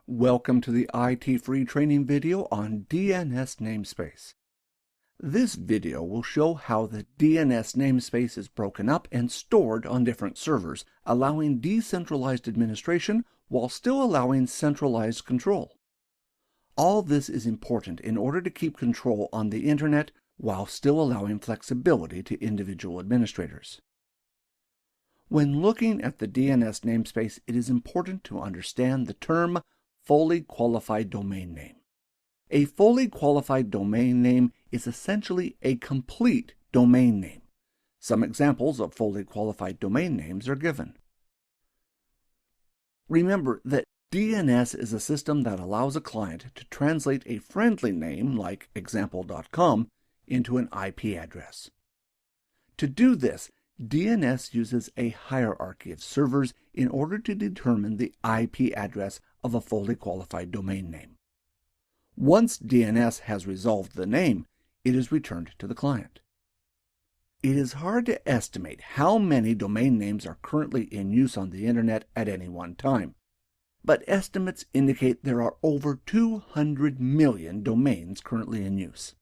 Welcome to the IT free training video on DNS Namespace. This video will show how the DNS namespace is broken up and stored on different servers, allowing decentralized administration while still allowing centralized control. All this is important in order to keep control on the Internet while still allowing flexibility to individual administrators. When looking at the DNS namespace, it is important to understand the term fully qualified domain name. A fully qualified domain name is essentially a complete domain name. Some examples of fully qualified domain names are given. Remember that DNS is a system that allows a client to translate a friendly name like example.com into an IP address. To do this, DNS uses a hierarchy of servers in order to determine the IP address of a fully qualified domain name. Once DNS has resolved the name, it is returned to the client. It is hard to estimate how many domain names are currently in use on the Internet at any one time, but estimates indicate there are over 200 million domains currently in use.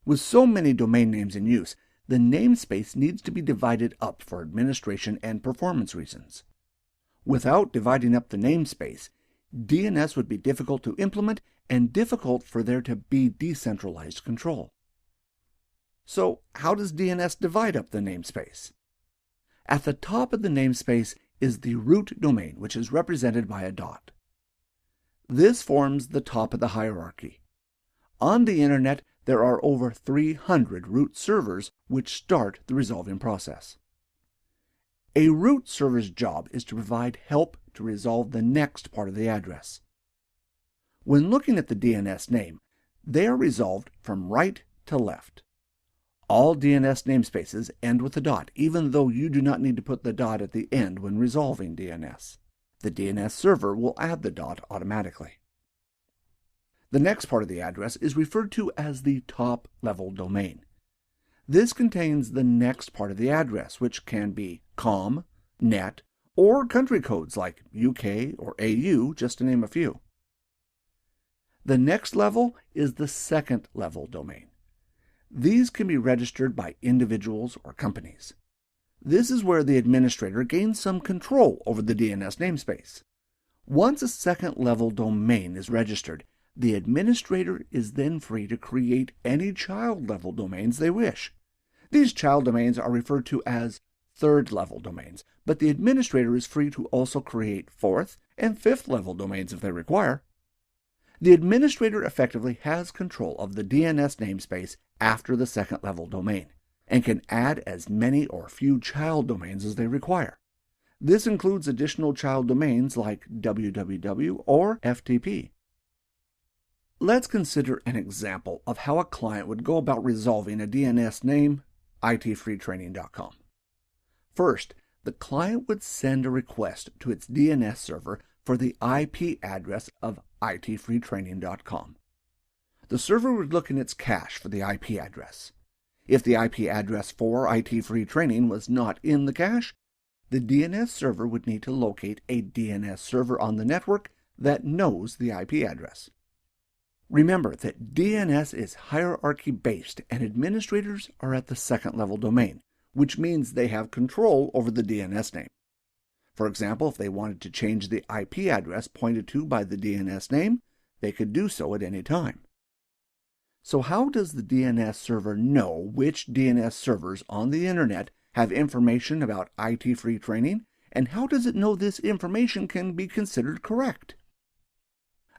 With so many domain names in use, the namespace needs to be divided up for administration and performance reasons. Without dividing up the namespace, DNS would be difficult to implement and difficult for there to be decentralized control. So, how does DNS divide up the namespace? At the top of the namespace is the root domain, which is represented by a dot. This forms the top of the hierarchy. On the Internet, there are over 300 root servers which start the resolving process. A root server's job is to provide help to resolve the next part of the address. When looking at the DNS name, they are resolved from right to left. All DNS namespaces end with a dot, even though you do not need to put the dot at the end when resolving DNS. The DNS server will add the dot automatically. The next part of the address is referred to as the top-level domain. This contains the next part of the address, which can be COM, NET, or country codes like UK or AU, just to name a few. The next level is the second-level domain. These can be registered by individuals or companies. This is where the administrator gains some control over the DNS namespace. Once a second-level domain is registered, the administrator is then free to create any child-level domains they wish. These child domains are referred to as third-level domains, but the administrator is free to also create fourth and fifth-level domains if they require. The administrator effectively has control of the DNS namespace after the second-level domain, and can add as many or few child domains as they require. This includes additional child domains like www or FTP. Let's consider an example of how a client would go about resolving a DNS name, itfreetraining.com. First, the client would send a request to its DNS server for the IP address of itfreetraining.com. The server would look in its cache for the IP address. If the IP address for itfreetraining was not in the cache, the DNS server would need to locate a DNS server on the network that knows the IP address. Remember that DNS is hierarchy-based and administrators are at the second-level domain, which means they have control over the DNS name. For example, if they wanted to change the IP address pointed to by the DNS name, they could do so at any time. So how does the DNS server know which DNS servers on the Internet have information about IT-free training, and how does it know this information can be considered correct?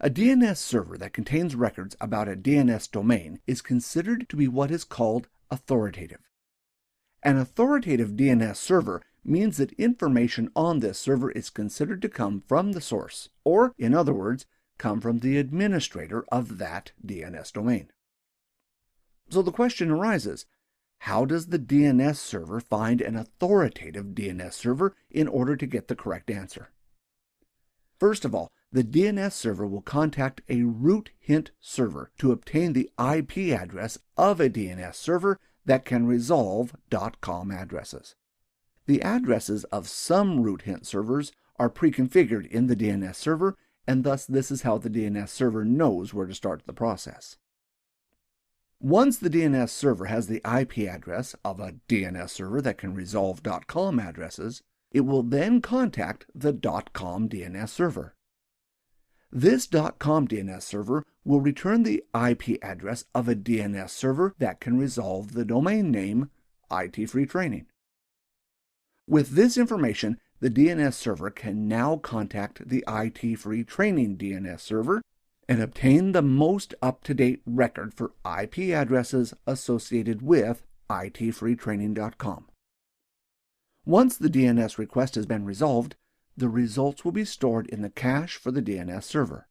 A DNS server that contains records about a DNS domain is considered to be what is called authoritative. An authoritative DNS server means that information on this server is considered to come from the source, or, in other words, come from the administrator of that DNS domain. So the question arises, how does the DNS server find an authoritative DNS server in order to get the correct answer? First of all, the DNS server will contact a root hint server to obtain the IP address of a DNS server that can resolve .com addresses. The addresses of some root hint servers are pre-configured in the DNS server and thus this is how the DNS server knows where to start the process. Once the DNS server has the IP address of a DNS server that can resolve .com addresses, it will then contact the .com DNS server. This .com DNS server will return the IP address of a DNS server that can resolve the domain name IT Free Training. With this information, the DNS server can now contact the IT Free Training DNS server and obtain the most up-to-date record for IP addresses associated with itfreetraining.com. Once the DNS request has been resolved, the results will be stored in the cache for the DNS server.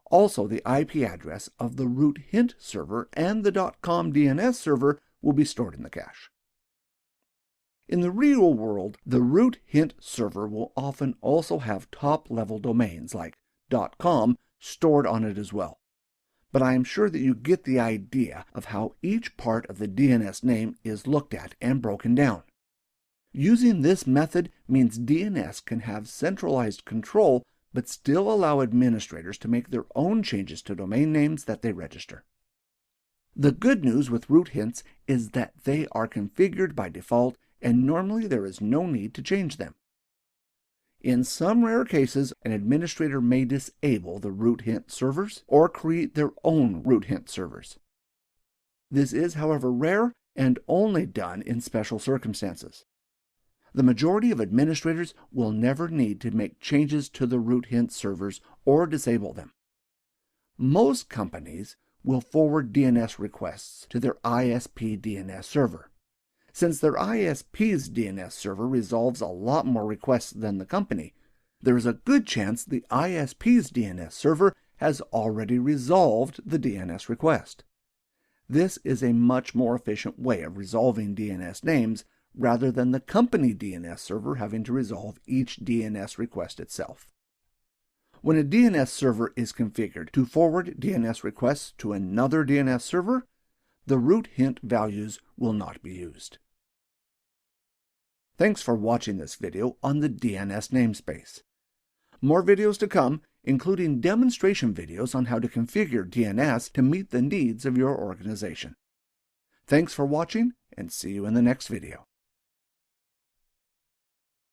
Also, the IP address of the root hint server and the .com DNS server will be stored in the cache. In the real world, the root hint server will often also have top-level domains like .com stored on it as well. But I am sure that you get the idea of how each part of the DNS name is looked at and broken down. Using this method means DNS can have centralized control but still allow administrators to make their own changes to domain names that they register. The good news with root hints is that they are configured by default and normally there is no need to change them. In some rare cases, an administrator may disable the root hint servers or create their own root hint servers. This is, however, rare and only done in special circumstances. The majority of administrators will never need to make changes to the root hint servers or disable them. Most companies will forward DNS requests to their ISP DNS server. Since their ISP's DNS server resolves a lot more requests than the company, there is a good chance the ISP's DNS server has already resolved the DNS request. This is a much more efficient way of resolving DNS names rather than the company DNS server having to resolve each DNS request itself. When a DNS server is configured to forward DNS requests to another DNS server, the root hint values will not be used. Thanks for watching this video on the DNS namespace. More videos to come, including demonstration videos on how to configure DNS to meet the needs of your organization. Thanks for watching, and see you in the next video.